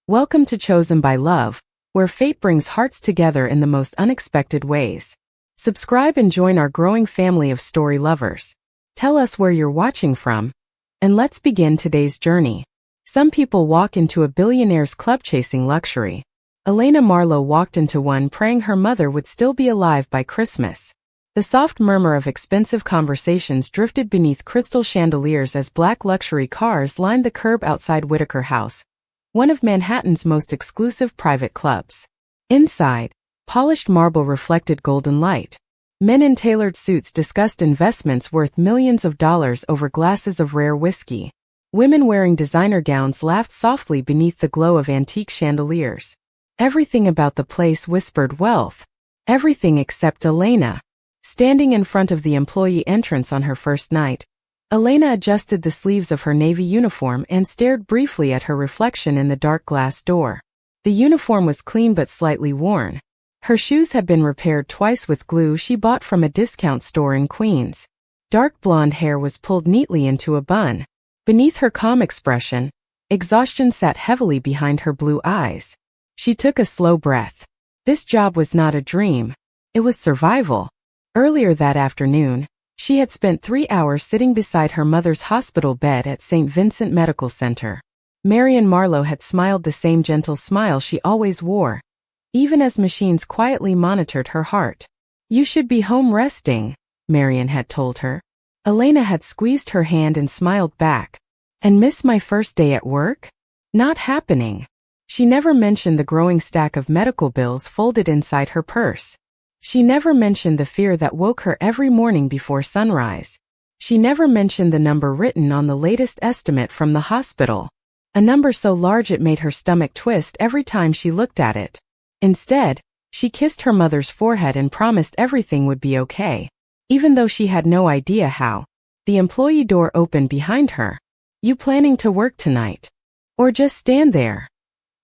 Welcome to Chosen by Love, where fate brings hearts together in the most unexpected ways. Subscribe and join our growing family of story lovers. Tell us where you're watching from, and let's begin today's journey. Some people walk into a billionaire's club chasing luxury. Elena Marlowe walked into one praying her mother would still be alive by Christmas. The soft murmur of expensive conversations drifted beneath crystal chandeliers as black luxury cars lined the curb outside Whitaker House, one of Manhattan's most exclusive private clubs. Inside, polished marble reflected golden light. Men in tailored suits discussed investments worth millions of dollars over glasses of rare whiskey. Women wearing designer gowns laughed softly beneath the glow of antique chandeliers. Everything about the place whispered wealth. Everything except Elena. Standing in front of the employee entrance on her first night, Elena adjusted the sleeves of her navy uniform and stared briefly at her reflection in the dark glass door. The uniform was clean but slightly worn. Her shoes had been repaired twice with glue she bought from a discount store in Queens. Dark blonde hair was pulled neatly into a bun. Beneath her calm expression, exhaustion sat heavily behind her blue eyes. She took a slow breath. This job was not a dream. It was survival. Earlier that afternoon, she had spent 3 hours sitting beside her mother's hospital bed at St. Vincent Medical Center. Marion Marlowe had smiled the same gentle smile she always wore, even as machines quietly monitored her heart. "You should be home resting," Marion had told her. Elena had squeezed her hand and smiled back. "And miss my first day at work? Not happening." She never mentioned the growing stack of medical bills folded inside her purse. She never mentioned the fear that woke her every morning before sunrise. She never mentioned the number written on the latest estimate from the hospital. A number so large it made her stomach twist every time she looked at it. Instead, she kissed her mother's forehead and promised everything would be okay. Even though she had no idea how, the employee door opened behind her. "You planning to work tonight? Or just stand there?"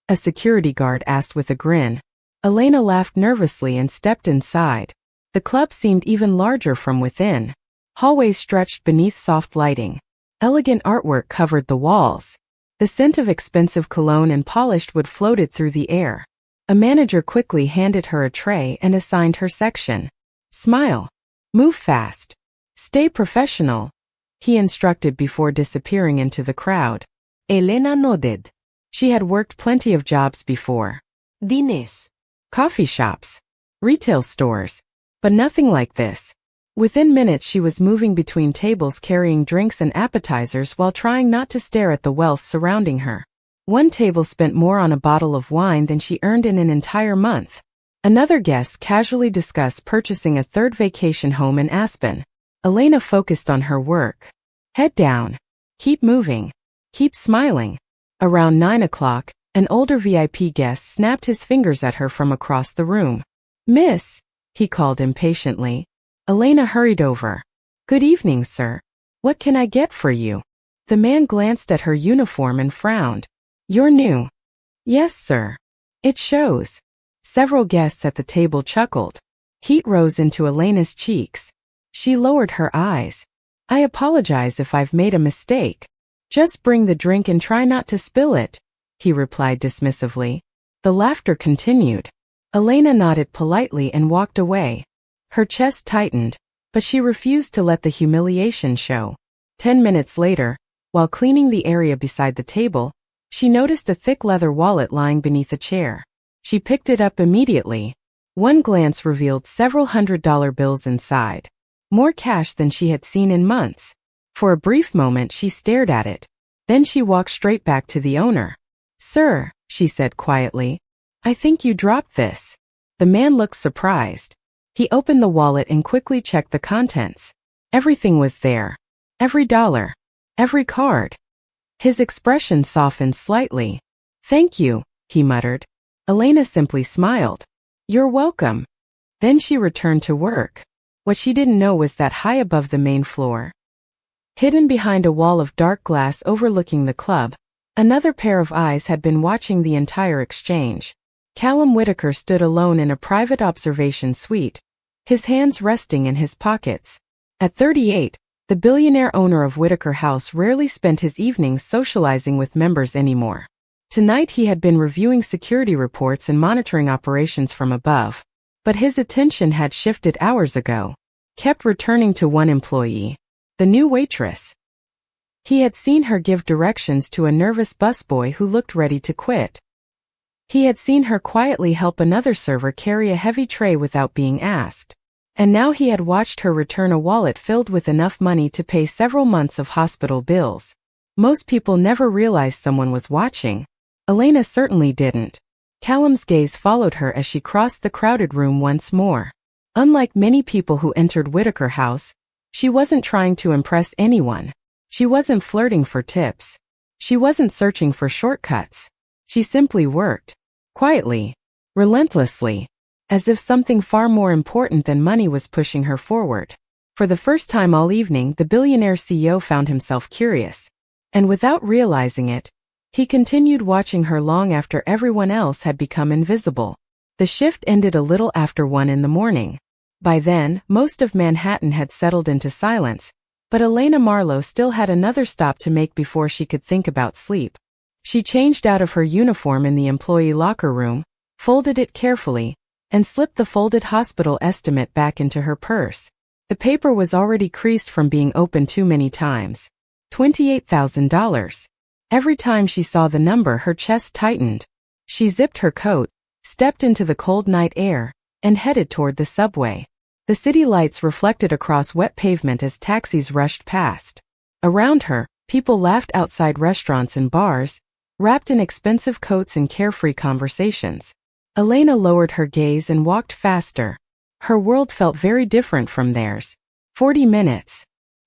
a security guard asked with a grin. Elena laughed nervously and stepped inside. The club seemed even larger from within. Hallways stretched beneath soft lighting. Elegant artwork covered the walls. The scent of expensive cologne and polished wood floated through the air. A manager quickly handed her a tray and assigned her section. "Smile. Move fast. Stay professional," he instructed before disappearing into the crowd. Elena nodded. She had worked plenty of jobs before. Dines. Coffee shops, retail stores, but nothing like this. Within minutes she was moving between tables carrying drinks and appetizers while trying not to stare at the wealth surrounding her. One table spent more on a bottle of wine than she earned in an entire month. Another guest casually discussed purchasing a third vacation home in Aspen. Elena focused on her work. Head down. Keep moving. Keep smiling. Around 9 o'clock, an older VIP guest snapped his fingers at her from across the room. "Miss," he called impatiently. Elena hurried over. "Good evening, sir. What can I get for you?" The man glanced at her uniform and frowned. "You're new." "Yes, sir. It shows." Several guests at the table chuckled. Heat rose into Elena's cheeks. She lowered her eyes. "I apologize if I've made a mistake. Just bring the drink and try not to spill it," he replied dismissively. The laughter continued. Elena nodded politely and walked away. Her chest tightened, but she refused to let the humiliation show. 10 minutes later, while cleaning the area beside the table, she noticed a thick leather wallet lying beneath a chair. She picked it up immediately. One glance revealed several $100 bills inside. More cash than she had seen in months. For a brief moment she stared at it. Then she walked straight back to the owner. "Sir," she said quietly, "I think you dropped this." The man looked surprised. He opened the wallet and quickly checked the contents. Everything was there. Every dollar. Every card. His expression softened slightly. "Thank you," he muttered. Elena simply smiled. "You're welcome." Then she returned to work. What she didn't know was that high above the main floor, hidden behind a wall of dark glass overlooking the club, another pair of eyes had been watching the entire exchange. Callum Whitaker stood alone in a private observation suite, his hands resting in his pockets. At 38, the billionaire owner of Whitaker House rarely spent his evenings socializing with members anymore. Tonight he had been reviewing security reports and monitoring operations from above. But his attention had shifted hours ago. Kept returning to one employee. The new waitress. He had seen her give directions to a nervous busboy who looked ready to quit. He had seen her quietly help another server carry a heavy tray without being asked. And now he had watched her return a wallet filled with enough money to pay several months of hospital bills. Most people never realized someone was watching. Elena certainly didn't. Callum's gaze followed her as she crossed the crowded room once more. Unlike many people who entered Whitaker House, she wasn't trying to impress anyone. She wasn't flirting for tips. She wasn't searching for shortcuts. She simply worked. Quietly. Relentlessly. As if something far more important than money was pushing her forward. For the first time all evening, the Billionaire CEO found himself curious. And without realizing it, he continued watching her long after everyone else had become invisible. The shift ended a little after 1 in the morning. By then, most of Manhattan had settled into silence, but Elena Marlowe still had another stop to make before she could think about sleep. She changed out of her uniform in the employee locker room, folded it carefully, and slipped the folded hospital estimate back into her purse. The paper was already creased from being opened too many times. $28,000. Every time she saw the number, her chest tightened. She zipped her coat, stepped into the cold night air, and headed toward the subway. The city lights reflected across wet pavement as taxis rushed past. Around her, people laughed outside restaurants and bars, wrapped in expensive coats and carefree conversations. Elena lowered her gaze and walked faster. Her world felt very different from theirs. 40 minutes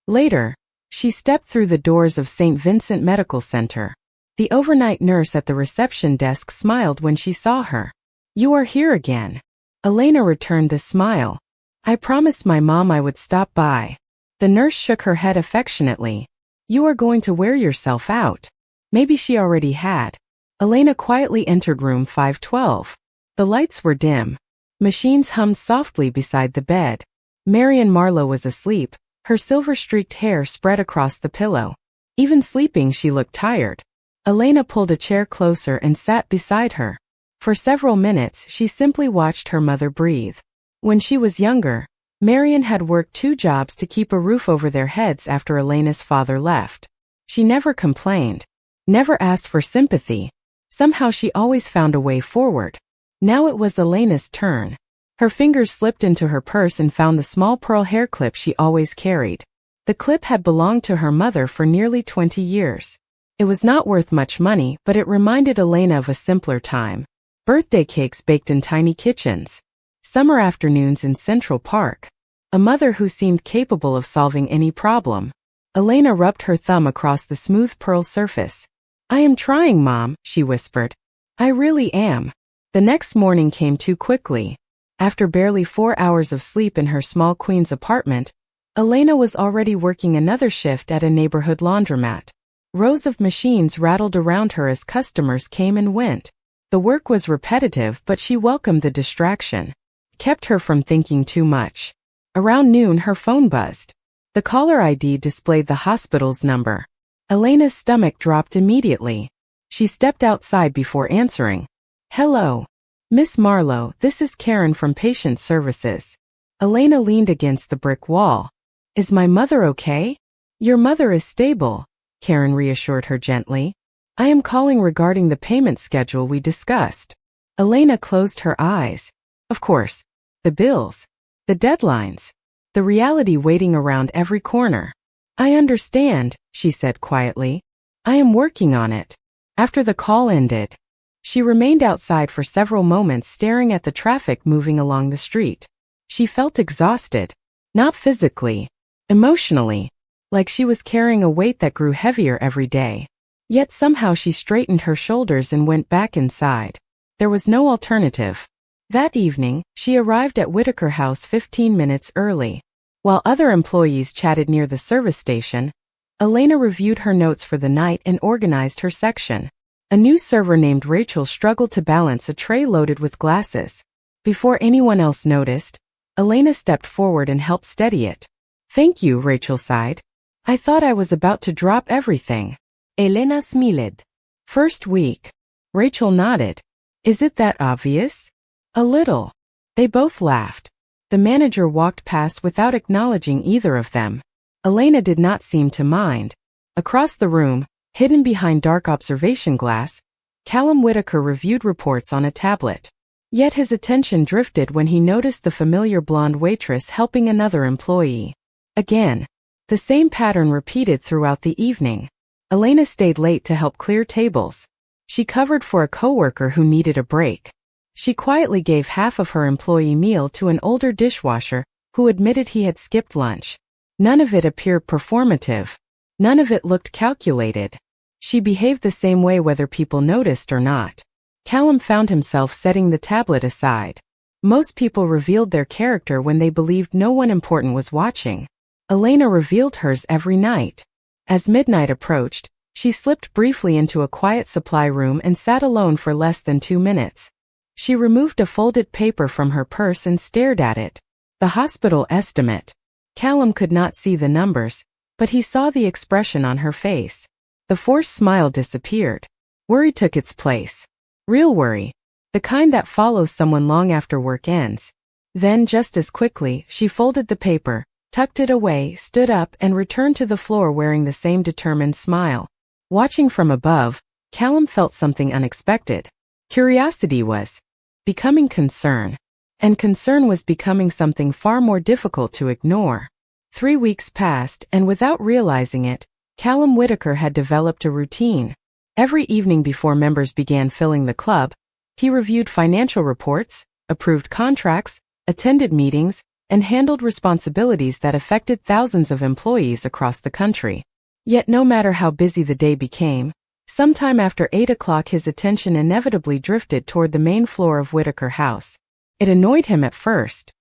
later, she stepped through the doors of St. Vincent Medical Center. The overnight nurse at the reception desk smiled when she saw her. "You are here again." Elena returned the smile. "I promised my mom I would stop by." The nurse shook her head affectionately. "You are going to wear yourself out." Maybe she already had. Elena quietly entered room 512. The lights were dim. Machines hummed softly beside the bed. Marion Marlowe was asleep, her silver-streaked hair spread across the pillow. Even sleeping, she looked tired. Elena pulled a chair closer and sat beside her. For several minutes, she simply watched her mother breathe. When she was younger, Marion had worked 2 jobs to keep a roof over their heads after Elena's father left. She never complained, never asked for sympathy. Somehow she always found a way forward. Now it was Elena's turn. Her fingers slipped into her purse and found the small pearl hair clip she always carried. The clip had belonged to her mother for nearly 20 years. It was not worth much money, but it reminded Elena of a simpler time. Birthday cakes baked in tiny kitchens. Summer afternoons in Central Park. A mother who seemed capable of solving any problem. Elena rubbed her thumb across the smooth pearl surface. "I am trying, Mom," she whispered. "I really am." The next morning came too quickly. After barely 4 hours of sleep in her small Queens apartment, Elena was already working another shift at a neighborhood laundromat. Rows of machines rattled around her as customers came and went. The work was repetitive, but she welcomed the distraction. Kept her from thinking too much. Around noon, her phone buzzed. The caller ID displayed the hospital's number. Elena's stomach dropped immediately. She stepped outside before answering. "Hello. Miss Marlowe, this is Karen from Patient Services." Elena leaned against the brick wall. "Is my mother okay?" "Your mother is stable," Karen reassured her gently. "I am calling regarding the payment schedule we discussed." Elena closed her eyes. Of course. The bills. The deadlines. The reality waiting around every corner. "I understand," she said quietly. "I am working on it." After the call ended, she remained outside for several moments staring at the traffic moving along the street. She felt exhausted. Not physically. Emotionally. Like she was carrying a weight that grew heavier every day. Yet somehow she straightened her shoulders and went back inside. There was no alternative. That evening, she arrived at Whitaker House 15 minutes early. While other employees chatted near the service station, Elena reviewed her notes for the night and organized her section. A new server named Rachel struggled to balance a tray loaded with glasses. Before anyone else noticed, Elena stepped forward and helped steady it. "Thank you," Rachel sighed. "I thought I was about to drop everything." Elena smiled. First week. Rachel nodded. Is it that obvious? A little. They both laughed. The manager walked past without acknowledging either of them. Elena did not seem to mind. Across the room, hidden behind dark observation glass, Callum Whitaker reviewed reports on a tablet. Yet his attention drifted when he noticed the familiar blonde waitress helping another employee. Again, the same pattern repeated throughout the evening. Elena stayed late to help clear tables. She covered for a coworker who needed a break. She quietly gave half of her employee meal to an older dishwasher who admitted he had skipped lunch. None of it appeared performative. None of it looked calculated. She behaved the same way whether people noticed or not. Callum found himself setting the tablet aside. Most people revealed their character when they believed no one important was watching. Elena revealed hers every night. As midnight approached, she slipped briefly into a quiet supply room and sat alone for less than 2 minutes. She removed a folded paper from her purse and stared at it. The hospital estimate. Callum could not see the numbers, but he saw the expression on her face. The forced smile disappeared. Worry took its place. Real worry. The kind that follows someone long after work ends. Then, just as quickly, she folded the paper, tucked it away, stood up, and returned to the floor wearing the same determined smile. Watching from above, Callum felt something unexpected. Curiosity was becoming concern. And concern was becoming something far more difficult to ignore. 3 weeks passed, and without realizing it, Callum Whitaker had developed a routine. Every evening before members began filling the club, he reviewed financial reports, approved contracts, attended meetings, and handled responsibilities that affected thousands of employees across the country. Yet no matter how busy the day became, sometime after 8 o'clock his attention inevitably drifted toward the main floor of Whitaker House. It annoyed him at first.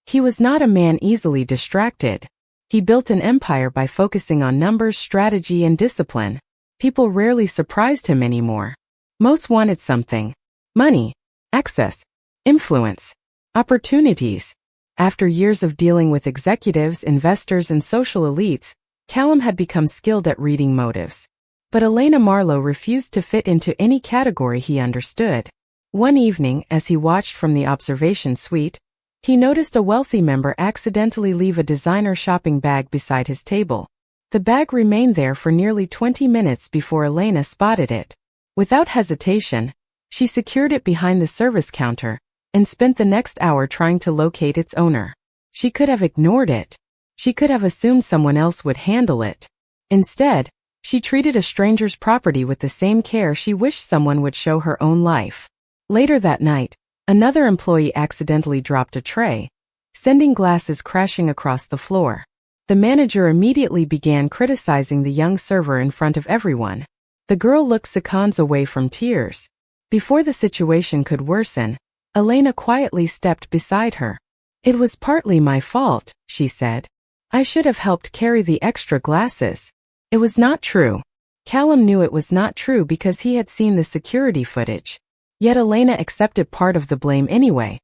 He was not a man easily distracted. He built an empire by focusing on numbers, strategy, and discipline. People rarely surprised him anymore. Most wanted something. Money, access, influence, opportunities. After years of dealing with executives, investors, and social elites, Callum had become skilled at reading motives. But Elena Marlowe refused to fit into any category he understood. One evening, as he watched from the observation suite, he noticed a wealthy member accidentally leave a designer shopping bag beside his table. The bag remained there for nearly 20 minutes before Elena spotted it. Without hesitation, she secured it behind the service counter and spent the next hour trying to locate its owner. She could have ignored it. She could have assumed someone else would handle it. Instead, she treated a stranger's property with the same care she wished someone would show her own life. Later that night, another employee accidentally dropped a tray, sending glasses crashing across the floor. The manager immediately began criticizing the young server in front of everyone. The girl looked seconds away from tears. Before the situation could worsen, Elena quietly stepped beside her. "It was partly my fault," she said. "I should have helped carry the extra glasses." It was not true. Callum knew it was not true because he had seen the security footage. Yet Elena accepted part of the blame anyway,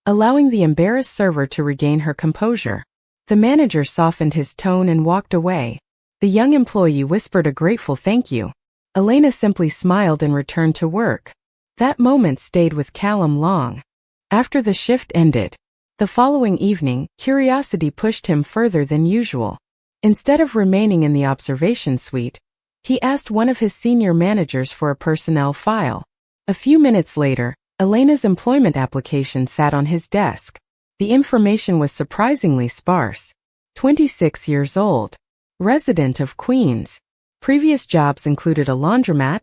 allowing the embarrassed server to regain her composure. The manager softened his tone and walked away. The young employee whispered a grateful thank you. Elena simply smiled and returned to work. That moment stayed with Callum long. After the shift ended, the following evening, curiosity pushed him further than usual. Instead of remaining in the observation suite, he asked one of his senior managers for a personnel file. A few minutes later, Elena's employment application sat on his desk. The information was surprisingly sparse. 26 years old. Resident of Queens. Previous jobs included a laundromat,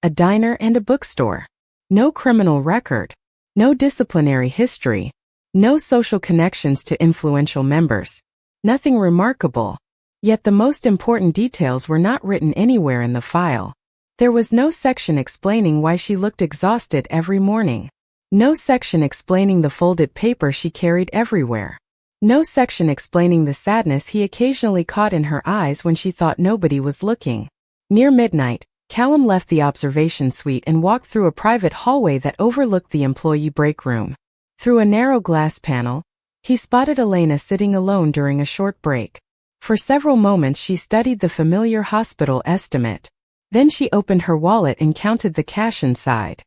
a diner, and a bookstore. No criminal record. No disciplinary history. No social connections to influential members. Nothing remarkable. Yet the most important details were not written anywhere in the file. There was no section explaining why she looked exhausted every morning. No section explaining the folded paper she carried everywhere. No section explaining the sadness he occasionally caught in her eyes when she thought nobody was looking. Near midnight, Callum left the observation suite and walked through a private hallway that overlooked the employee break room. Through a narrow glass panel, he spotted Elena sitting alone during a short break. For several moments she studied the familiar hospital estimate. Then she opened her wallet and counted the cash inside.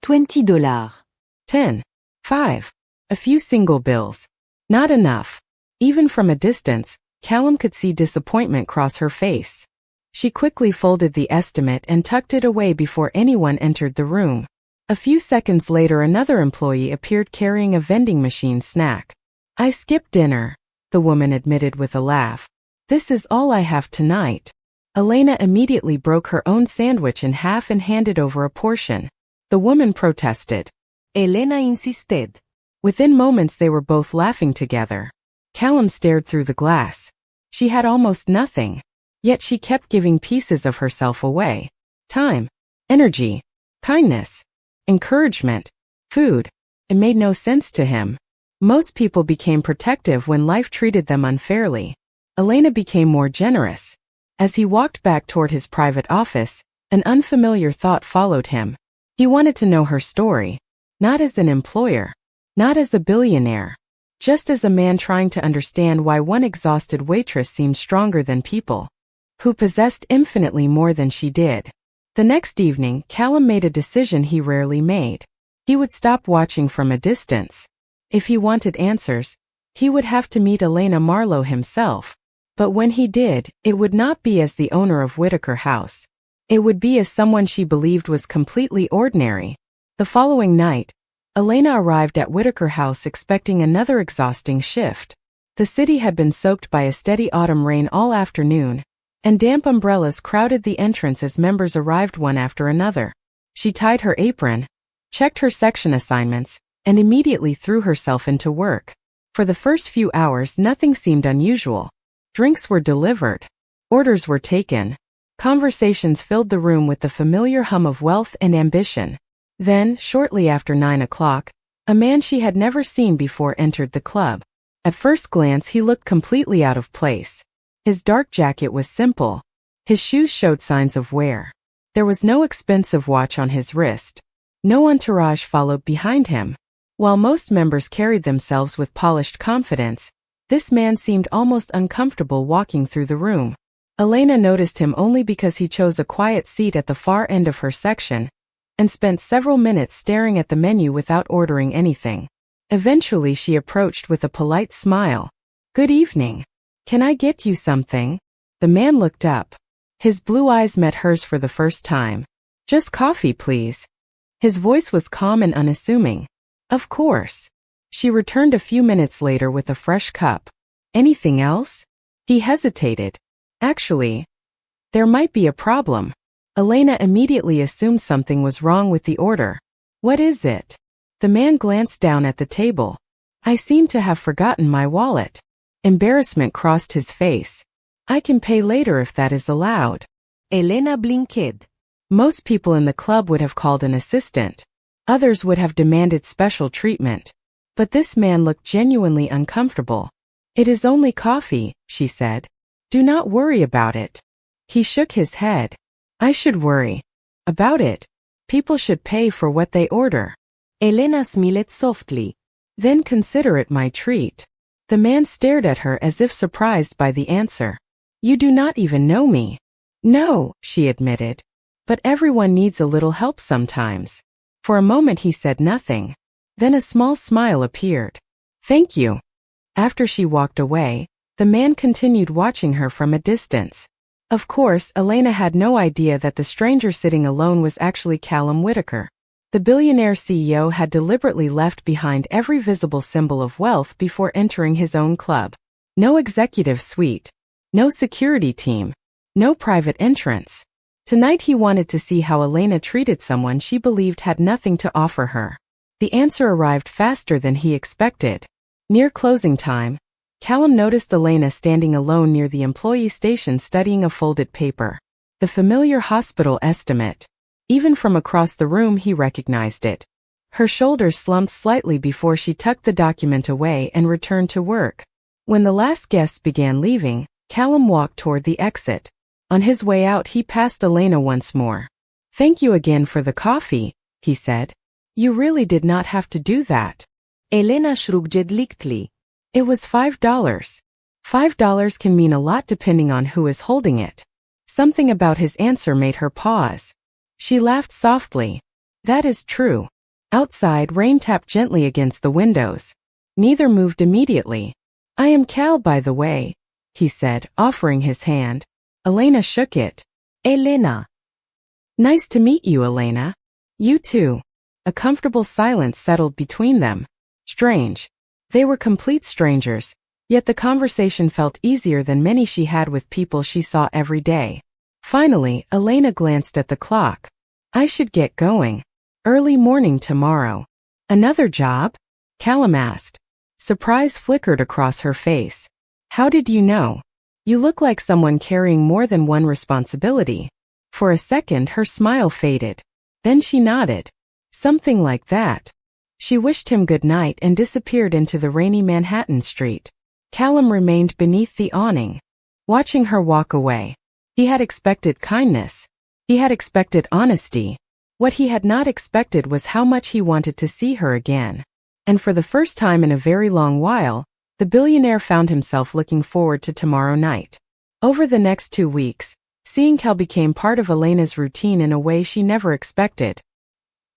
$20. 10. 5. A few single bills. Not enough. Even from a distance, Callum could see disappointment cross her face. She quickly folded the estimate and tucked it away before anyone entered the room. A few seconds later, another employee appeared carrying a vending machine snack. I skipped dinner, the woman admitted with a laugh. This is all I have tonight. Elena immediately broke her own sandwich in half and handed over a portion. The woman protested. Elena insisted. Within moments they were both laughing together. Callum stared through the glass. She had almost nothing. Yet she kept giving pieces of herself away. Time, energy, kindness, encouragement, food. It made no sense to him. Most people became protective when life treated them unfairly. Elena became more generous. As he walked back toward his private office, an unfamiliar thought followed him. He wanted to know her story. Not as an employer. Not as a billionaire. Just as a man trying to understand why one exhausted waitress seemed stronger than people who possessed infinitely more than she did. The next evening, Callum made a decision he rarely made. He would stop watching from a distance. If he wanted answers, he would have to meet Elena Marlowe himself. But when he did, it would not be as the owner of Whitaker House. It would be as someone she believed was completely ordinary. The following night, Elena arrived at Whitaker House expecting another exhausting shift. The city had been soaked by a steady autumn rain all afternoon, and damp umbrellas crowded the entrance as members arrived one after another. She tied her apron, checked her section assignments, and immediately threw herself into work. For the first few hours, nothing seemed unusual. Drinks were delivered. Orders were taken. Conversations filled the room with the familiar hum of wealth and ambition. Then, shortly after 9 o'clock, a man she had never seen before entered the club. At first glance, he looked completely out of place. His dark jacket was simple. His shoes showed signs of wear. There was no expensive watch on his wrist. No entourage followed behind him. While most members carried themselves with polished confidence, this man seemed almost uncomfortable walking through the room. Elena noticed him only because he chose a quiet seat at the far end of her section and spent several minutes staring at the menu without ordering anything. Eventually she approached with a polite smile. "Good evening. Can I get you something?" The man looked up. His blue eyes met hers for the first time. "Just coffee, please." His voice was calm and unassuming. "Of course." She returned a few minutes later with a fresh cup. "Anything else?" He hesitated. "Actually, there might be a problem." Elena immediately assumed something was wrong with the order. "What is it?" The man glanced down at the table. "I seem to have forgotten my wallet." Embarrassment crossed his face. "I can pay later if that is allowed." Elena blinked. Most people in the club would have called an assistant. Others would have demanded special treatment. But this man looked genuinely uncomfortable. "It is only coffee," she said. "Do not worry about it." He shook his head. "I should worry about it. People should pay for what they order." Elena smiled softly. "Then consider it my treat." The man stared at her as if surprised by the answer. "You do not even know me." "No," she admitted. "But everyone needs a little help sometimes." For a moment he said nothing. Then a small smile appeared. "Thank you." After she walked away, the man continued watching her from a distance. Of course, Elena had no idea that the stranger sitting alone was actually Callum Whitaker. The billionaire CEO had deliberately left behind every visible symbol of wealth before entering his own club. No executive suite. No security team. No private entrance. Tonight he wanted to see how Elena treated someone she believed had nothing to offer her. The answer arrived faster than he expected. Near closing time, Callum noticed Elena standing alone near the employee station studying a folded paper. The familiar hospital estimate. Even from across the room he recognized it. Her shoulders slumped slightly before she tucked the document away and returned to work. When the last guests began leaving, Callum walked toward the exit. On his way out he passed Elena once more. "Thank you again for the coffee," he said. "You really did not have to do that." Elena shrugged lightly. "It was $5. $5 can mean a lot depending on who is holding it." Something about his answer made her pause. She laughed softly. "That is true. Outside, rain tapped gently against the windows. Neither moved immediately. "I am Cal, by the way," he said, offering his hand. Elena shook it. Elena. "Nice to meet you, Elena." "You too." A comfortable silence settled between them. Strange. They were complete strangers, yet the conversation felt easier than many she had with people she saw every day. Finally, Elena glanced at the clock. "I should get going. Early morning tomorrow." "Another job?" Callum asked. Surprise flickered across her face. "How did you know? You look like someone carrying more than one responsibility." For a second her smile faded. Then she nodded. "Something like that." She wished him good night and disappeared into the rainy Manhattan street. Callum remained beneath the awning, watching her walk away. He had expected kindness. He had expected honesty. What he had not expected was how much he wanted to see her again. And for the first time in a very long while, the billionaire found himself looking forward to tomorrow night. Over the next 2 weeks, seeing Cal became part of Elena's routine in a way she never expected.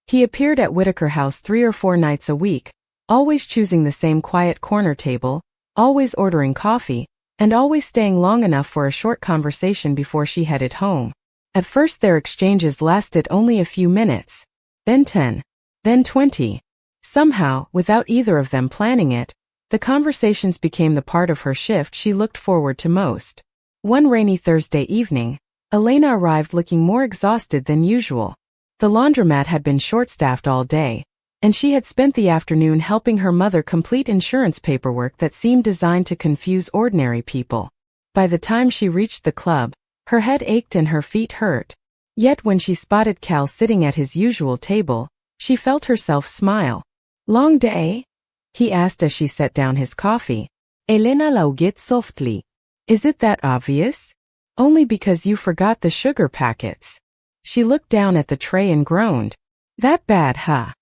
He appeared at Whitaker House 3 or 4 nights a week, always choosing the same quiet corner table, always ordering coffee, and always staying long enough for a short conversation before she headed home. At first their exchanges lasted only a few minutes, then 10, then 20. Somehow, without either of them planning it, the conversations became the part of her shift she looked forward to most. One rainy Thursday evening, Elena arrived looking more exhausted than usual. The laundromat had been short-staffed all day, and she had spent the afternoon helping her mother complete insurance paperwork that seemed designed to confuse ordinary people. By the time she reached the club, her head ached and her feet hurt. Yet when she spotted Cal sitting at his usual table, she felt herself smile. "Long day?" he asked as she set down his coffee. Elena laughed softly. "Is it that obvious?" "Only because you forgot the sugar packets." She looked down at the tray and groaned. "That bad, huh?"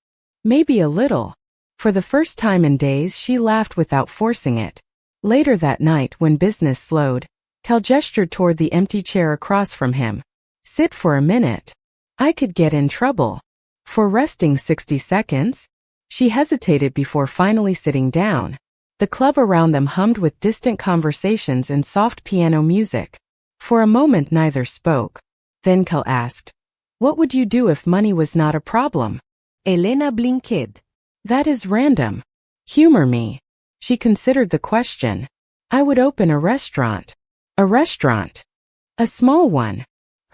"Maybe a little." For the first time in days she laughed without forcing it. Later that night, when business slowed, Cal gestured toward the empty chair across from him. "Sit for a minute. I could get in trouble." "For resting 60 seconds?" She hesitated before finally sitting down. The club around them hummed with distant conversations and soft piano music. For a moment neither spoke. Then Cal asked, "What would you do if money was not a problem?" Elena blinked. "That is random. Humor me." She considered the question. "I would open a restaurant." "A restaurant?" "A small one."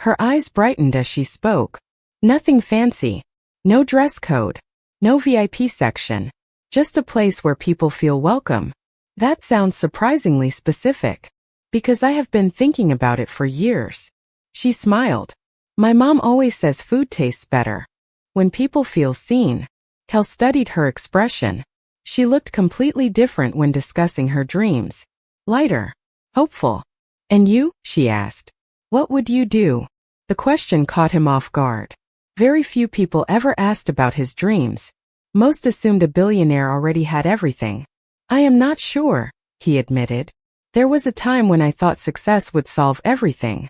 Her eyes brightened as she spoke. "Nothing fancy. No dress code. No VIP section. Just a place where people feel welcome." "That sounds surprisingly specific." "Because I have been thinking about it for years." She smiled. "My mom always says food tastes better when people feel seen." Cal studied her expression. She looked completely different when discussing her dreams. Lighter. Hopeful. "And you?" she asked. "What would you do?" The question caught him off guard. Very few people ever asked about his dreams. Most assumed a billionaire already had everything. "I am not sure," he admitted. "There was a time when I thought success would solve everything."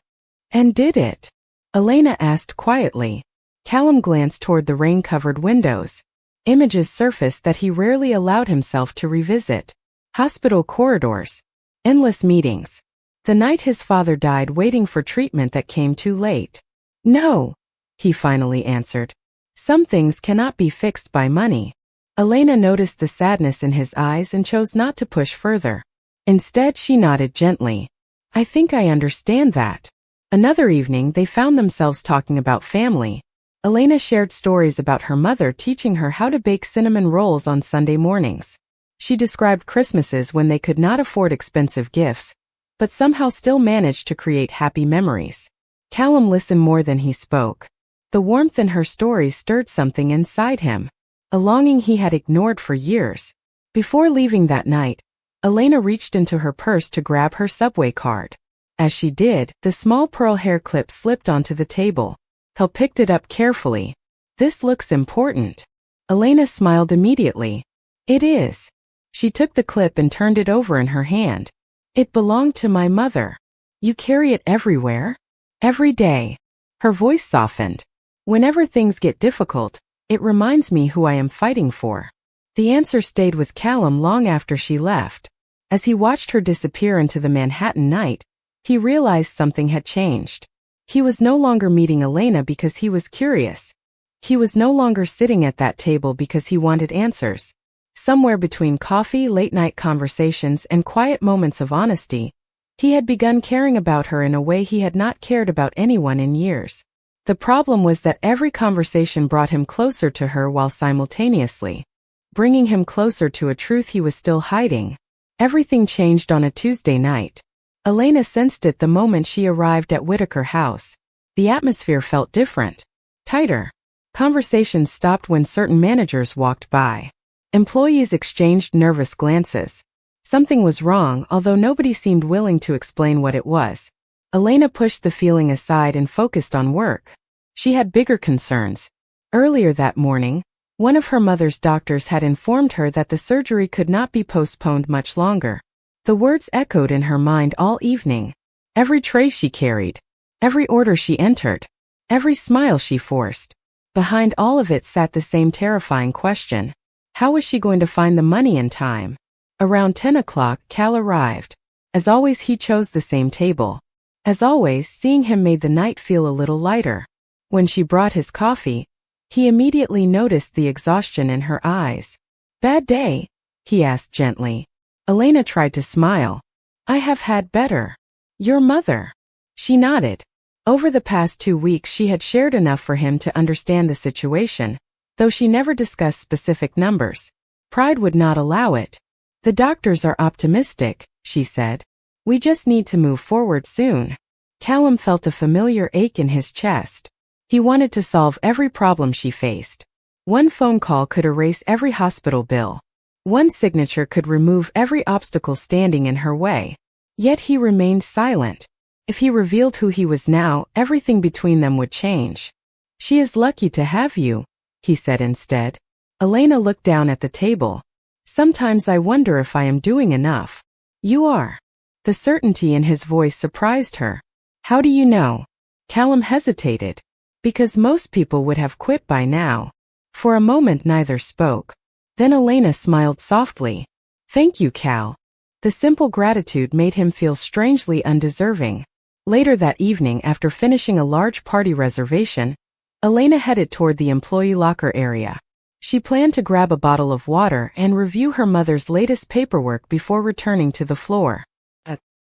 "And did it?" Elena asked quietly. Callum glanced toward the rain-covered windows. Images surfaced that he rarely allowed himself to revisit. Hospital corridors. Endless meetings. The night his father died waiting for treatment that came too late. "No," he finally answered. "Some things cannot be fixed by money." Elena noticed the sadness in his eyes and chose not to push further. Instead, she nodded gently. "I think I understand that." Another evening, they found themselves talking about family. Elena shared stories about her mother teaching her how to bake cinnamon rolls on Sunday mornings. She described Christmases when they could not afford expensive gifts, but somehow still managed to create happy memories. Callum listened more than he spoke. The warmth in her stories stirred something inside him, a longing he had ignored for years. Before leaving that night, Elena reached into her purse to grab her subway card. As she did, the small pearl hair clip slipped onto the table. Cal picked it up carefully. "This looks important." Elena smiled immediately. "It is." She took the clip and turned it over in her hand. "It belonged to my mother." "You carry it everywhere?" "Every day." Her voice softened. "Whenever things get difficult, It reminds me who I am fighting for. The answer stayed with Callum long after she left. As he watched her disappear into the Manhattan night, he realized something had changed. He was no longer meeting Elena because he was curious. He was no longer sitting at that table because he wanted answers. Somewhere between coffee, late-night conversations, and quiet moments of honesty, he had begun caring about her in a way he had not cared about anyone in years. The problem was that every conversation brought him closer to her while simultaneously bringing him closer to a truth he was still hiding. Everything changed on a Tuesday night. Elena sensed it the moment she arrived at Whitaker House. The atmosphere felt different, tighter. Conversations stopped when certain managers walked by. Employees exchanged nervous glances. Something was wrong, although nobody seemed willing to explain what it was. Elena pushed the feeling aside and focused on work. She had bigger concerns. Earlier that morning, one of her mother's doctors had informed her that the surgery could not be postponed much longer. The words echoed in her mind all evening. Every tray she carried, every order she entered, every smile she forced. Behind all of it sat the same terrifying question. How was she going to find the money in time? Around 10 o'clock, Cal arrived. As always, he chose the same table. As always, seeing him made the night feel a little lighter. When she brought his coffee, he immediately noticed the exhaustion in her eyes. Bad day? He asked gently. Elena tried to smile. I have had better. Your mother. She nodded. Over the past 2 weeks she had shared enough for him to understand the situation, though she never discussed specific numbers. Pride would not allow it. The doctors are optimistic, she said. We just need to move forward soon. Callum felt a familiar ache in his chest. He wanted to solve every problem she faced. One phone call could erase every hospital bill. One signature could remove every obstacle standing in her way. Yet he remained silent. If he revealed who he was now, everything between them would change. She is lucky to have you, he said instead. Elena looked down at the table. Sometimes I wonder if I am doing enough. You are. The certainty in his voice surprised her. How do you know? Callum hesitated. Because most people would have quit by now. For a moment neither spoke. Then Elena smiled softly. Thank you, Cal. The simple gratitude made him feel strangely undeserving. Later that evening, after finishing a large party reservation, Elena headed toward the employee locker area. She planned to grab a bottle of water and review her mother's latest paperwork before returning to the floor.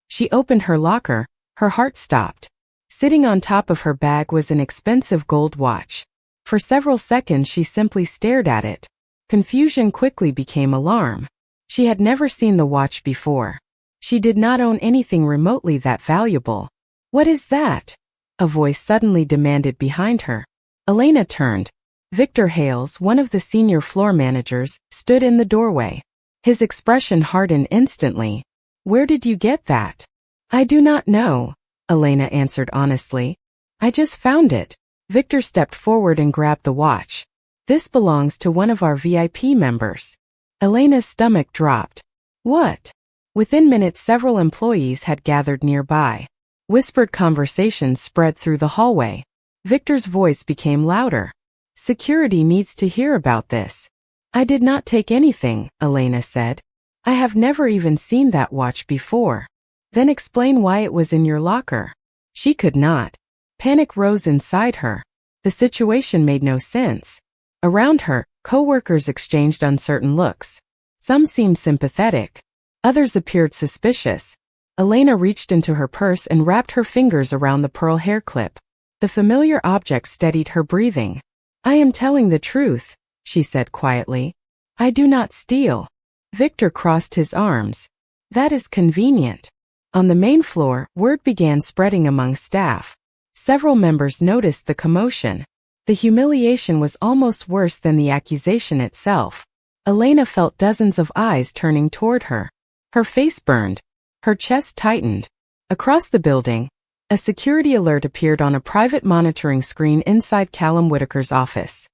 She opened her locker, her heart stopped. Sitting on top of her bag was an expensive gold watch. For several seconds she simply stared at it. Confusion quickly became alarm. She had never seen the watch before. She did not own anything remotely that valuable. What is that? A voice suddenly demanded behind her. Elena turned. Victor Hales, one of the senior floor managers, stood in the doorway. His expression hardened instantly. Where did you get that? I do not know, Elena answered honestly. I just found it. Victor stepped forward and grabbed the watch. This belongs to one of our VIP members. Elena's stomach dropped. What? Within minutes several employees had gathered nearby. Whispered conversations spread through the hallway. Victor's voice became louder. Security needs to hear about this. I did not take anything, Elena said. I have never even seen that watch before. Then explain why it was in your locker. She could not. Panic rose inside her. The situation made no sense. Around her, co-workers exchanged uncertain looks. Some seemed sympathetic. Others appeared suspicious. Elena reached into her purse and wrapped her fingers around the pearl hair clip. The familiar object steadied her breathing. I am telling the truth, she said quietly. I do not steal. Victor crossed his arms. That is convenient. On the main floor, word began spreading among staff. Several members noticed the commotion. The humiliation was almost worse than the accusation itself. Elena felt dozens of eyes turning toward her. Her face burned. Her chest tightened. Across the building, a security alert appeared on a private monitoring screen inside Callum Whitaker's office.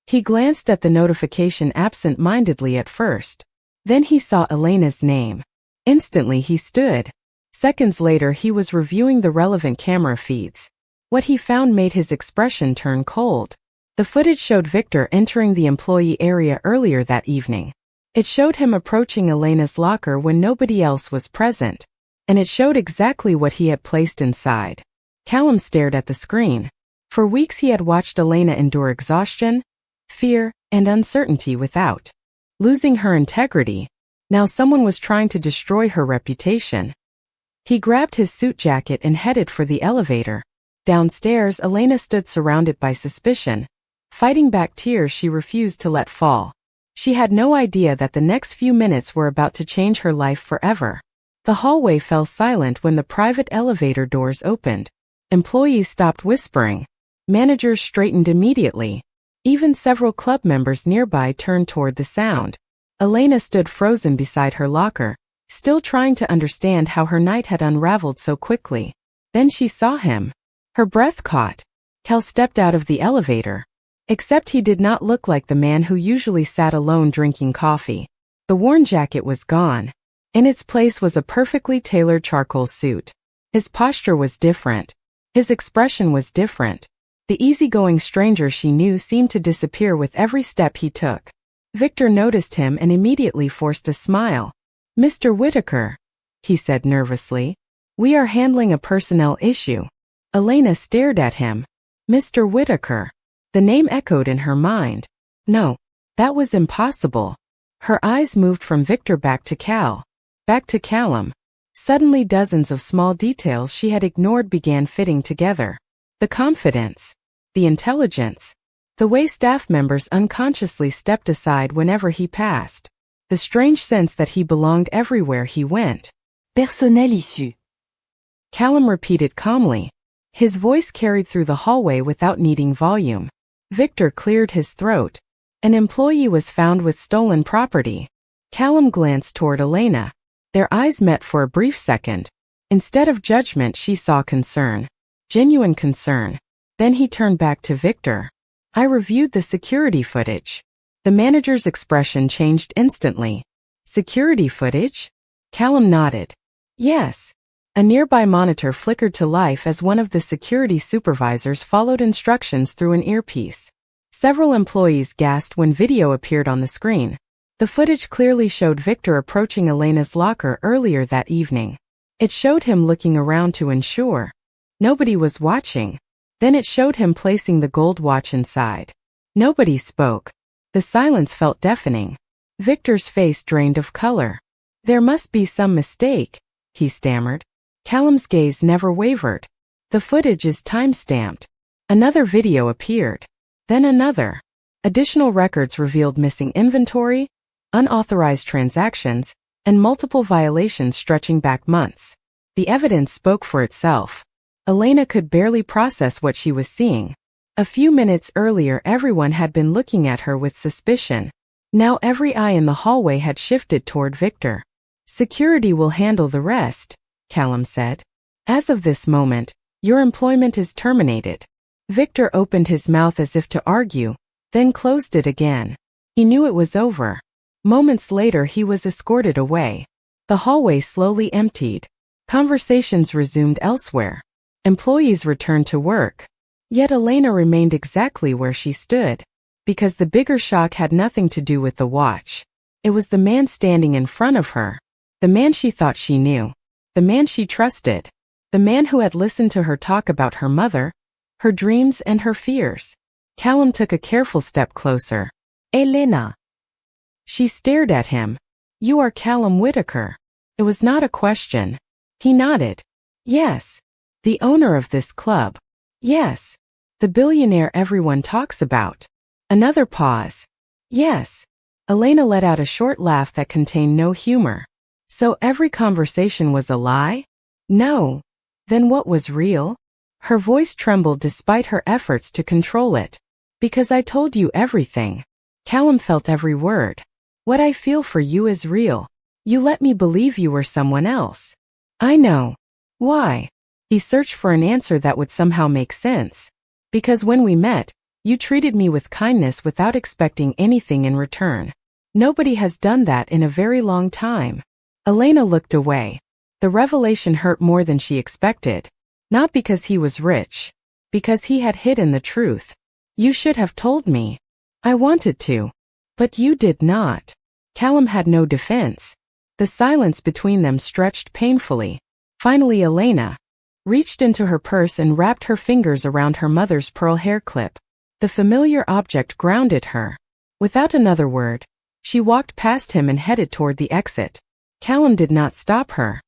He glanced at the notification absent-mindedly at first. Then he saw Elena's name. Instantly he stood. Seconds later he was reviewing the relevant camera feeds. What he found made his expression turn cold. The footage showed Victor entering the employee area earlier that evening. It showed him approaching Elena's locker when nobody else was present, and it showed exactly what he had placed inside. Callum stared at the screen. For weeks he had watched Elena endure exhaustion, fear, and uncertainty without losing her integrity. Now someone was trying to destroy her reputation. He grabbed his suit jacket and headed for the elevator. Downstairs, Elena stood surrounded by suspicion, fighting back tears she refused to let fall. She had no idea that the next few minutes were about to change her life forever. The hallway fell silent when the private elevator doors opened. Employees stopped whispering. Managers straightened immediately. Even several club members nearby turned toward the sound. Elena stood frozen beside her locker, still trying to understand how her night had unraveled so quickly. Then she saw him. Her breath caught. Cal stepped out of the elevator. Except he did not look like the man who usually sat alone drinking coffee. The worn jacket was gone. In its place was a perfectly tailored charcoal suit. His posture was different. His expression was different. The easygoing stranger she knew seemed to disappear with every step he took. Victor noticed him and immediately forced a smile. "Mr. Whitaker," he said nervously. "We are handling a personnel issue." Elena stared at him. Mr. Whitaker. The name echoed in her mind. No, that was impossible. Her eyes moved from Victor back to Cal. Back to Callum. Suddenly dozens of small details she had ignored began fitting together. The confidence. The intelligence. The way staff members unconsciously stepped aside whenever he passed. The strange sense that he belonged everywhere he went. Personnel issu. Callum repeated calmly. His voice carried through the hallway without needing volume. Victor cleared his throat. An employee was found with stolen property. Callum glanced toward Elena. Their eyes met for a brief second. Instead of judgment, she saw concern. Genuine concern. Then he turned back to Victor. "I reviewed the security footage." The manager's expression changed instantly. "Security footage?" Callum nodded. "Yes." A nearby monitor flickered to life as one of the security supervisors followed instructions through an earpiece. Several employees gasped when video appeared on the screen. The footage clearly showed Victor approaching Elena's locker earlier that evening. It showed him looking around to ensure nobody was watching. Then it showed him placing the gold watch inside. Nobody spoke. The silence felt deafening. Victor's face drained of color. "There must be some mistake," he stammered. Callum's gaze never wavered. "The footage is time-stamped." Another video appeared. Then another. Additional records revealed missing inventory, unauthorized transactions, and multiple violations stretching back months. The evidence spoke for itself. Elena could barely process what she was seeing. A few minutes earlier, everyone had been looking at her with suspicion. Now every eye in the hallway had shifted toward Victor. "Security will handle the rest," Callum said. "As of this moment, your employment is terminated." Victor opened his mouth as if to argue, then closed it again. He knew it was over. Moments later, he was escorted away. The hallway slowly emptied. Conversations resumed elsewhere. Employees returned to work. Yet Elena remained exactly where she stood. Because the bigger shock had nothing to do with the watch. It was the man standing in front of her. The man she thought she knew. The man she trusted. The man who had listened to her talk about her mother, her dreams and her fears. Callum took a careful step closer. Elena. She stared at him. "You are Callum Whitaker." It was not a question. He nodded. "Yes. The owner of this club." "Yes. The billionaire everyone talks about." Another pause. "Yes." Elena let out a short laugh that contained no humor. "So every conversation was a lie?" "No." "Then what was real?" Her voice trembled despite her efforts to control it. "Because I told you everything." Callum felt every word. "What I feel for you is real. You let me believe you were someone else." "I know." "Why?" He searched for an answer that would somehow make sense. "Because when we met, you treated me with kindness without expecting anything in return. Nobody has done that in a very long time." Elena looked away. The revelation hurt more than she expected. Not because he was rich. Because he had hidden the truth. You should have told me. I wanted to. But you did not. Callum had no defense. The silence between them stretched painfully. Finally Elena reached into her purse and wrapped her fingers around her mother's pearl hair clip. The familiar object grounded her. Without another word, she walked past him and headed toward the exit. Callum did not stop her.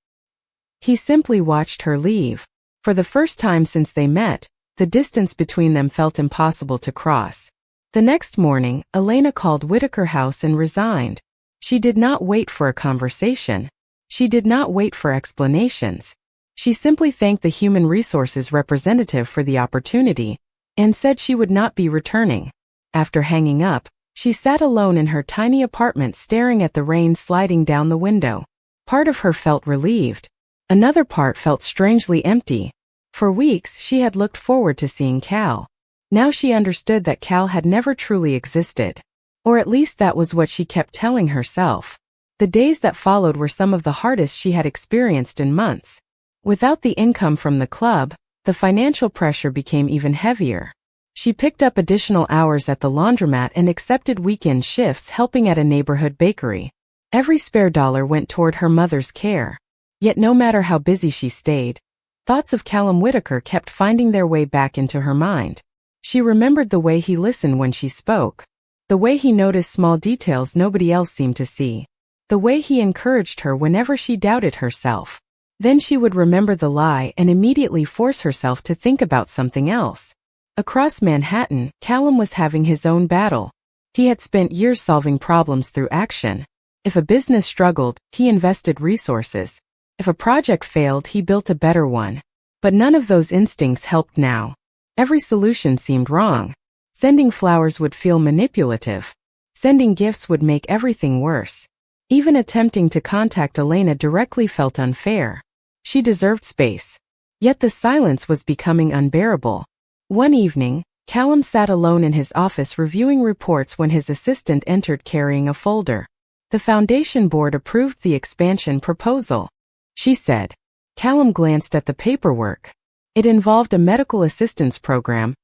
He simply watched her leave. For the first time since they met, the distance between them felt impossible to cross. The next morning, Elena called Whitaker House and resigned. She did not wait for a conversation. She did not wait for explanations. She simply thanked the human resources representative for the opportunity and said she would not be returning. After hanging up, she sat alone in her tiny apartment staring at the rain sliding down the window. Part of her felt relieved. Another part felt strangely empty. For weeks she had looked forward to seeing Cal. Now she understood that Cal had never truly existed. Or at least that was what she kept telling herself. The days that followed were some of the hardest she had experienced in months. Without the income from the club, the financial pressure became even heavier. She picked up additional hours at the laundromat and accepted weekend shifts helping at a neighborhood bakery. Every spare dollar went toward her mother's care. Yet no matter how busy she stayed, thoughts of Callum Whitaker kept finding their way back into her mind. She remembered the way he listened when she spoke. The way he noticed small details nobody else seemed to see. The way he encouraged her whenever she doubted herself. Then she would remember the lie and immediately force herself to think about something else. Across Manhattan, Callum was having his own battle. He had spent years solving problems through action. If a business struggled, he invested resources. If a project failed, he built a better one. But none of those instincts helped now. Every solution seemed wrong. Sending flowers would feel manipulative. Sending gifts would make everything worse. Even attempting to contact Elena directly felt unfair. She deserved space. Yet the silence was becoming unbearable. One evening, Callum sat alone in his office reviewing reports when his assistant entered carrying a folder. The foundation board approved the expansion proposal, she said. Callum glanced at the paperwork. It involved a medical assistance program.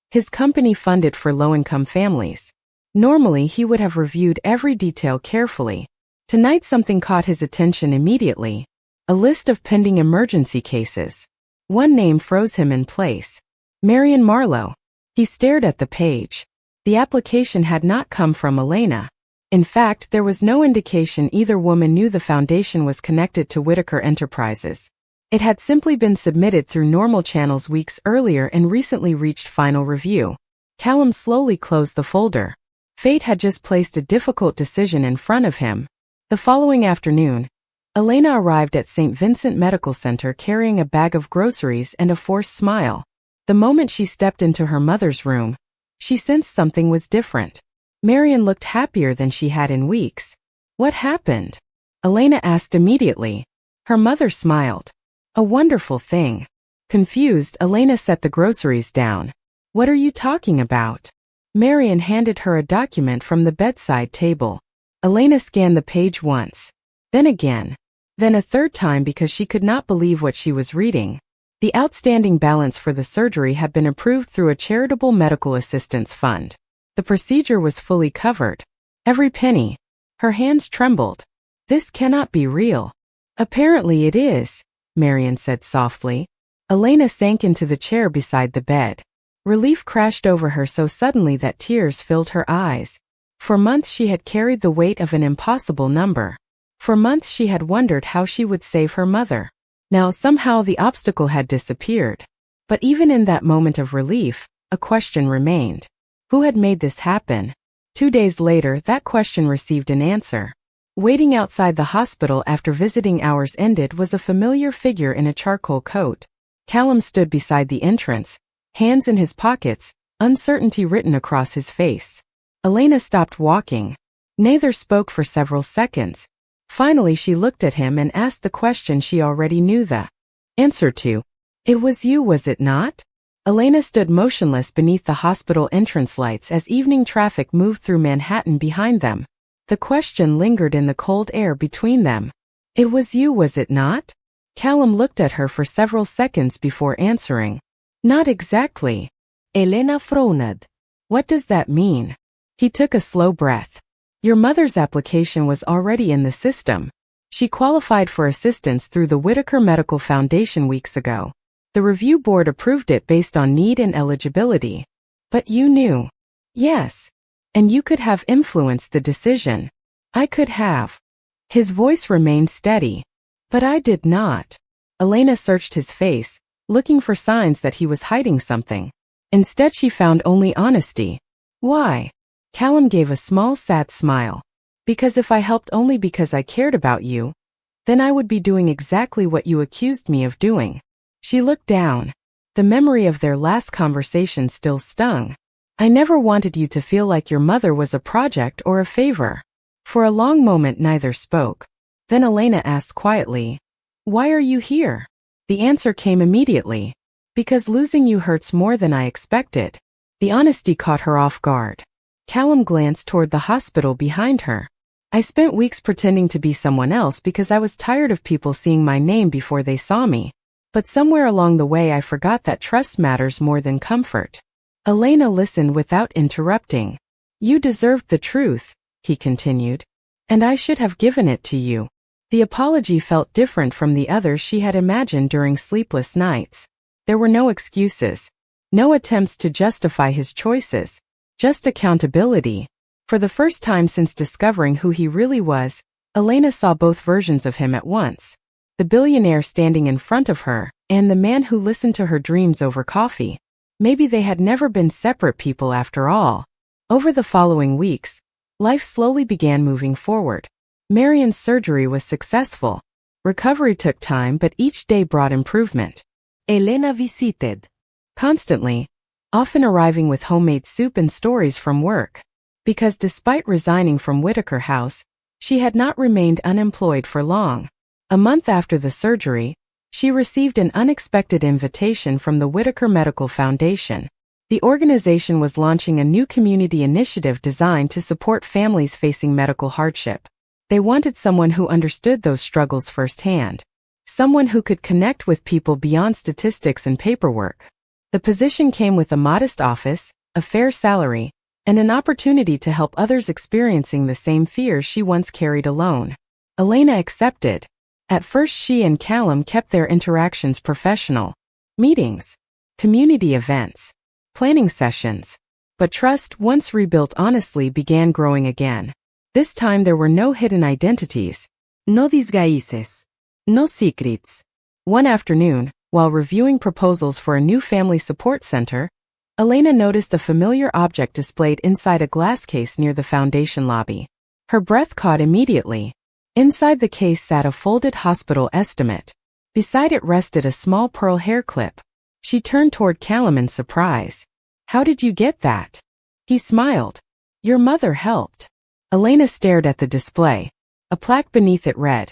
His company funded for low-income families. Normally he would have reviewed every detail carefully. Tonight something caught his attention immediately. A list of pending emergency cases. One name froze him in place. Marion Marlowe. He stared at the page. The application had not come from Elena. In fact, there was no indication either woman knew the foundation was connected to Whitaker Enterprises. It had simply been submitted through normal channels weeks earlier and recently reached final review. Callum slowly closed the folder. Fate had just placed a difficult decision in front of him. The following afternoon, Elena arrived at St. Vincent Medical Center carrying a bag of groceries and a forced smile. The moment she stepped into her mother's room, she sensed something was different. Marion looked happier than she had in weeks. What happened? Elena asked immediately. Her mother smiled. A wonderful thing. Confused, Elena set the groceries down. What are you talking about? Marion handed her a document from the bedside table. Elena scanned the page once. Then again. Then a third time because she could not believe what she was reading. The outstanding balance for the surgery had been approved through a charitable medical assistance fund. The procedure was fully covered. Every penny. Her hands trembled. This cannot be real. Apparently it is, Marion said softly. Elena sank into the chair beside the bed. Relief crashed over her so suddenly that tears filled her eyes. For months she had carried the weight of an impossible number. For months she had wondered how she would save her mother. Now somehow the obstacle had disappeared. But even in that moment of relief, a question remained. Who had made this happen? 2 days later, that question received an answer. Waiting outside the hospital after visiting hours ended was a familiar figure in a charcoal coat. Callum stood beside the entrance, hands in his pockets, uncertainty written across his face. Elena stopped walking. Neither spoke for several seconds. Finally she looked at him and asked the question she already knew the answer to. It was you, was it not? Elena stood motionless beneath the hospital entrance lights as evening traffic moved through Manhattan behind them. The question lingered in the cold air between them. It was you, was it not? Callum looked at her for several seconds before answering. Not exactly. Elena frowned. What does that mean? He took a slow breath. Your mother's application was already in the system. She qualified for assistance through the Whitaker Medical Foundation weeks ago. The review board approved it based on need and eligibility. But you knew. Yes. And you could have influenced the decision. I could have. His voice remained steady. But I did not. Elena searched his face, looking for signs that he was hiding something. Instead she found only honesty. Why? Callum gave a small sad smile. Because if I helped only because I cared about you, then I would be doing exactly what you accused me of doing. She looked down. The memory of their last conversation still stung. I never wanted you to feel like your mother was a project or a favor. For a long moment neither spoke. Then Elena asked quietly, "Why are you here?" The answer came immediately. Because losing you hurts more than I expected. The honesty caught her off guard. Callum glanced toward the hospital behind her. I spent weeks pretending to be someone else because I was tired of people seeing my name before they saw me. But somewhere along the way I forgot that trust matters more than comfort. Elena listened without interrupting. You deserved the truth, he continued. And I should have given it to you. The apology felt different from the others she had imagined during sleepless nights. There were no excuses. No attempts to justify his choices. Just accountability. For the first time since discovering who he really was, Elena saw both versions of him at once. The billionaire standing in front of her, and the man who listened to her dreams over coffee. Maybe they had never been separate people after all. Over the following weeks, life slowly began moving forward. Marion's surgery was successful. Recovery took time, but each day brought improvement. Elena visited. Constantly, often arriving with homemade soup and stories from work. Because despite resigning from Whitaker House, she had not remained unemployed for long. A month after the surgery, she received an unexpected invitation from the Whitaker Medical Foundation. The organization was launching a new community initiative designed to support families facing medical hardship. They wanted someone who understood those struggles firsthand. Someone who could connect with people beyond statistics and paperwork. The position came with a modest office, a fair salary, and an opportunity to help others experiencing the same fears she once carried alone. Elena accepted. At first she and Callum kept their interactions professional. Meetings, community events, planning sessions. But trust, once rebuilt honestly, began growing again. This time there were no hidden identities. No disguises. No secrets. One afternoon, while reviewing proposals for a new family support center, Elena noticed a familiar object displayed inside a glass case near the foundation lobby. Her breath caught immediately. Inside the case sat a folded hospital estimate. Beside it rested a small pearl hair clip. She turned toward Callum in surprise. How did you get that? He smiled. Your mother helped. Elena stared at the display. A plaque beneath it read,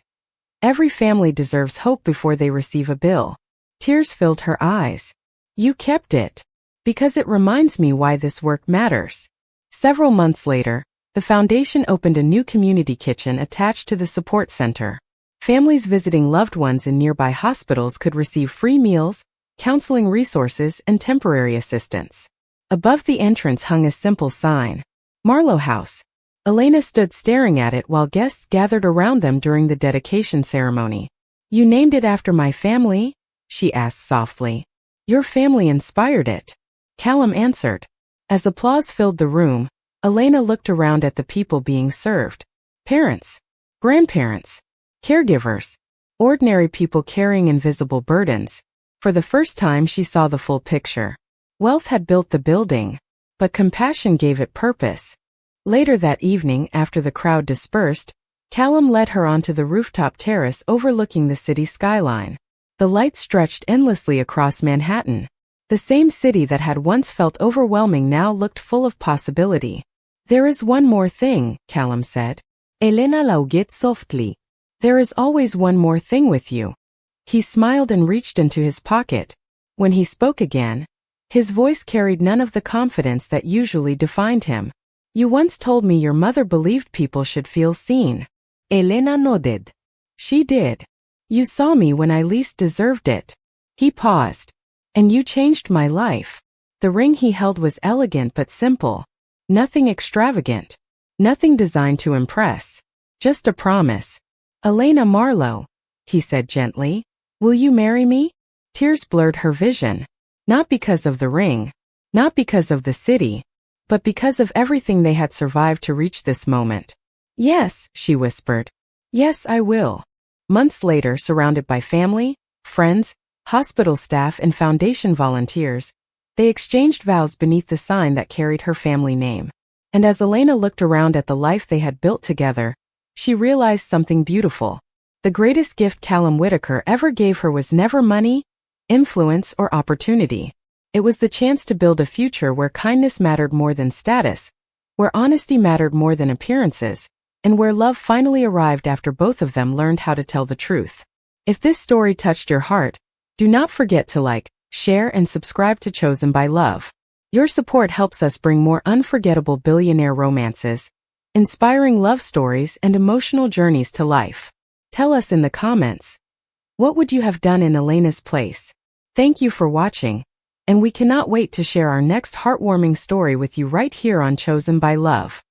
Every family deserves hope before they receive a bill. Tears filled her eyes. You kept it. Because it reminds me why this work matters. Several months later, the foundation opened a new community kitchen attached to the support center. Families visiting loved ones in nearby hospitals could receive free meals, counseling resources, and temporary assistance. Above the entrance hung a simple sign, Marlowe House. Elena stood staring at it while guests gathered around them during the dedication ceremony. You named it after my family? She asked softly. Your family inspired it. Callum answered. As applause filled the room, Elena looked around at the people being served. Parents, grandparents, caregivers, ordinary people carrying invisible burdens. For the first time she saw the full picture. Wealth had built the building, but compassion gave it purpose. Later that evening, after the crowd dispersed, Callum led her onto the rooftop terrace overlooking the city skyline. The lights stretched endlessly across Manhattan. The same city that had once felt overwhelming now looked full of possibility. There is one more thing, Callum said. Elena laughed softly. There is always one more thing with you. He smiled and reached into his pocket. When he spoke again, his voice carried none of the confidence that usually defined him. You once told me your mother believed people should feel seen. Elena nodded. She did. You saw me when I least deserved it. He paused. And you changed my life. The ring he held was elegant but simple. Nothing extravagant. Nothing designed to impress. Just a promise. "Elena Marlowe," he said gently, "will you marry me?" Tears blurred her vision. Not because of the ring. Not because of the city. But because of everything they had survived to reach this moment. "Yes," she whispered. "Yes, I will." Months later, surrounded by family, friends, hospital staff, and foundation volunteers, they exchanged vows beneath the sign that carried her family name. And as Elena looked around at the life they had built together, she realized something beautiful. The greatest gift Callum Whitaker ever gave her was never money, influence, or opportunity. It was the chance to build a future where kindness mattered more than status, where honesty mattered more than appearances, and where love finally arrived after both of them learned how to tell the truth. If this story touched your heart, do not forget to like, share, and subscribe to Chosen by Love. Your support helps us bring more unforgettable billionaire romances, inspiring love stories, and emotional journeys to life. Tell us in the comments, what would you have done in Elena's place? Thank you for watching, and we cannot wait to share our next heartwarming story with you right here on Chosen by Love.